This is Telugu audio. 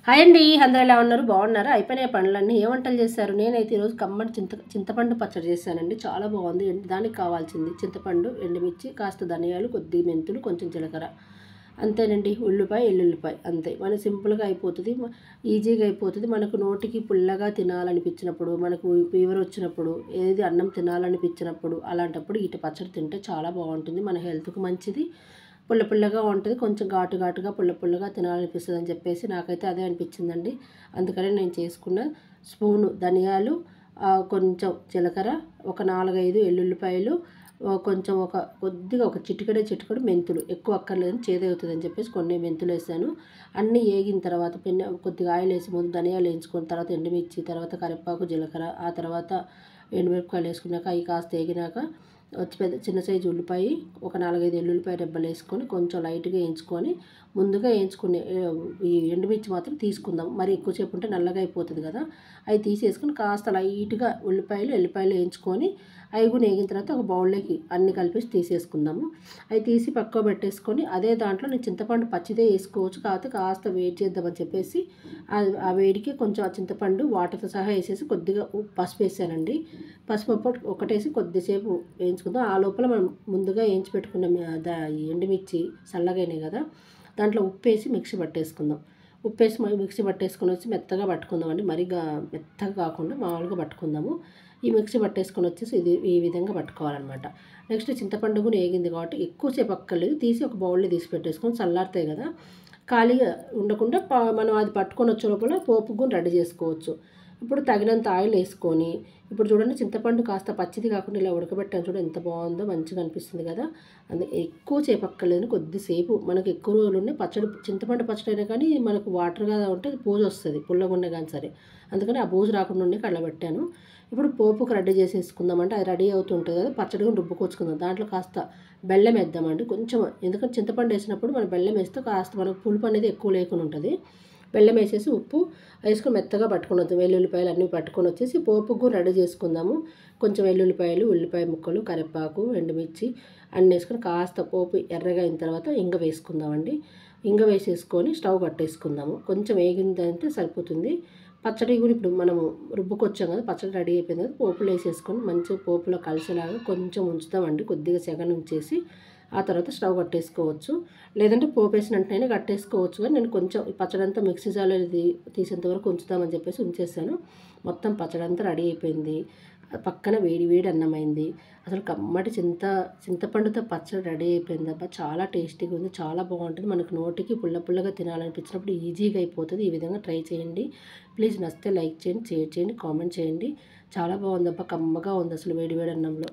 హాయ్ అండి, అందరూ ఎలా ఉన్నారు? బాగున్నారా? అయిపోయినాయి పనులన్నీ. ఏ వంటలు చేశారు? నేనైతే ఈరోజు కమ్మటి చింతపండు పచ్చడి చేశానండి. చాలా బాగుంది. దానికి కావాల్సింది చింతపండు, ఎండుమిర్చి, కాస్త ధనియాలు, కొద్ది మెంతులు, కొంచెం జీలకర్ర, అంతేనండి. ఉల్లిపాయ, ఎల్లుల్లిపాయ, అంతే. మన సింపుల్గా అయిపోతుంది, ఈజీగా అయిపోతుంది. మనకు నోటికి పుల్లగా తినాలనిపించినప్పుడు, మనకు ఫీవర్ వచ్చినప్పుడు, ఏది అన్నం తినాలనిపించినప్పుడు, అలాంటప్పుడు ఇటు పచ్చడి తింటే చాలా బాగుంటుంది. మన హెల్త్కి మంచిది, పుల్ల పుల్లగా ఉంటుంది. కొంచెం ఘాటు ఘాటుగా పుల్ల పుల్లగా తినాలనిపిస్తుంది అని చెప్పేసి నాకైతే అదే అనిపించిందండి. అందుకని నేను చేసుకున్న స్పూను ధనియాలు, కొంచెం జీలకర్ర, ఒక 4-5 ఎల్లుల్లిపాయలు, కొంచెం కొద్దిగా ఒక చిటికెడు మెంతులు, ఎక్కువ అక్కర్లేదని చేదవుతుందని చెప్పేసి కొన్ని మెంతులు వేసాను. అన్నీ వేగిన తర్వాత కొద్దిగా ఆయిల్ వేసి ముందు ధనియాలు వేయించుకున్న తర్వాత ఎండుమిర్చి, తర్వాత కరివేపాకు, జీలకర్ర, ఆ తర్వాత ఎండుమిరపకాయలు వేసుకున్నాక అవి కాస్త వేగినాక చిన్న సైజు ఉల్లిపాయ, ఒక 4-5 ఎల్లుల్లిపాయ రెబ్బలు వేసుకొని కొంచెం లైట్గా వేయించుకొని, ముందుగా వేయించుకునే ఈ ఎండుమిర్చి మాత్రం తీసుకుందాం. మరి ఎక్కువసేపు ఉంటే నల్లగా అయిపోతుంది కదా. అవి తీసేసుకొని కాస్త లైట్గా ఎల్లిపాయలు వేయించుకొని అవి కూడా వేగిన తర్వాత ఒక బౌల్లోకి అన్ని కలిపేసి తీసేసుకుందాము. అవి తీసి పక్కకు పెట్టేసుకొని అదే దాంట్లో నేను చింతపండు పచ్చిదే వేసుకోవచ్చు, కాకపోతే కాస్త వేడి చేద్దామని చెప్పేసి ఆ వేడికి కొంచెం ఆ చింతపండు వాటర్తో సహా వేసేసి కొద్దిగా పసుపు వేసానండి. పసుపు ఒకటేసి కొద్దిసేపు వేయించుకుందాం. ఆ లోపల మనం ముందుగా వేయించి పెట్టుకున్న ఎండుమిర్చి చల్లగైనాయి కదా, దాంట్లో ఉప్పు వేసి మిక్సీ పట్టేసుకుందాం. ఉప్పు వేసి మిక్సీ పట్టేసుకొని వచ్చి మెత్తగా పట్టుకుందామండి. మరిగా మెత్తగా కాకుండా మామూలుగా పట్టుకుందాము. ఈ మిక్సీ పట్టేసుకొని వచ్చేసి ఈ విధంగా పట్టుకోవాలన్నమాట. నెక్స్ట్ చింతపండు కూడా వేగింది కాబట్టి ఎక్కువసేపు అక్కర్లేదు, తీసి ఒక బౌల్లో తీసి పెట్టేసుకొని చల్లారుతాయి కదా, ఖాళీగా ఉండకుండా మనం అది పట్టుకొని వచ్చే లోపల పోపు కూడా రెడీ చేసుకోవచ్చు. ఇప్పుడు తగినంత ఆయిల్ వేసుకొని, ఇప్పుడు చూడండి చింతపండు కాస్త పచ్చిది కాకుండా ఇలా ఉడకబెట్టాను చూడండి, ఎంత బాగుందో, మంచిగా అనిపిస్తుంది కదా. ఎక్కువ సేపు అక్కర్లేదు, కొద్దిసేపు. మనకు ఎక్కువ రోజులు ఉన్నాయి చింతపండు పచ్చడి అయినా కానీ మనకు వాటర్గా ఉంటే బూజు వస్తుంది, పుల్లగా ఉండే కానీ సరే. అందుకని ఆ బూజు రాకుండా ఉండే కళ్ళ పెట్టాను. ఇప్పుడు పోపుకు రెడీ చేసేసుకుందామంటే అది రెడీ అవుతుంటుంది కదా, పచ్చడి కూడా రుబ్బుకొచ్చుకుందాం. దాంట్లో కాస్త బెల్లం వేద్దామండి కొంచెం, ఎందుకంటే చింతపండు వేసినప్పుడు మనం బెల్లం వేస్తే కాస్త మనకు పులుపు అనేది ఎక్కువ లేకుండా ఉంటుంది. బెల్లం వేసేసి ఉప్పు వేసుకొని మెత్తగా పట్టుకొని వద్దాం. వెల్లుల్లిపాయలు అన్నీ పట్టుకొని వచ్చేసి పోపుకు రెడీ చేసుకుందాము. కొంచెం వెల్లుల్లిపాయలు, ఉల్లిపాయ ముక్కలు, కరివేపాకు, ఎండుమిర్చి అన్నీ వేసుకొని కాస్త పోపు ఎర్రగా అయిన తర్వాత ఇంగ వేసుకుందామండి. ఇంగ వేసేసుకొని స్టవ్ కట్టేసుకుందాము. కొంచెం వేగిందంటే సరిపోతుంది. పచ్చడి కూడా ఇప్పుడు మనము రుబ్బుకొచ్చాం కదా, పచ్చడి రెడీ అయిపోయింది కదా, పోపులు వేసేసుకొని మంచిగా పోపులో కలిసేలాగా కొంచెం ఉంచుతామండి, కొద్దిగా సెగ ఉంచేసి ఆ తర్వాత స్టవ్ కట్టేసుకోవచ్చు. లేదంటే పోపు వేసినట్టయినా కట్టేసుకోవచ్చు, కానీ నేను కొంచెం పచ్చడి అంతా మిక్సీ జార్లో తీసేంత వరకు ఉంచుతామని చెప్పేసి ఉంచేసాను. మొత్తం పచ్చడి అంతా రెడీ అయిపోయింది. పక్కన వేడి వేడి అన్నమైంది. అసలు కమ్మటి చింతపండుతో పచ్చడి రెడీ అయిపోయింది అబ్బా, చాలా టేస్టీగా ఉంది, చాలా బాగుంటుంది. మనకు నోటికి పుల్ల పుల్లగా తినాలనిపించినప్పుడు ఈజీగా అయిపోతుంది. ఈ విధంగా ట్రై చేయండి. ప్లీజ్ నచ్చితే లైక్ చేయండి, షేర్ చేయండి, కామెంట్ చేయండి. చాలా బాగుంది అబ్బా, కమ్మగా ఉంది అసలు వేడి వేడి అన్నంలో.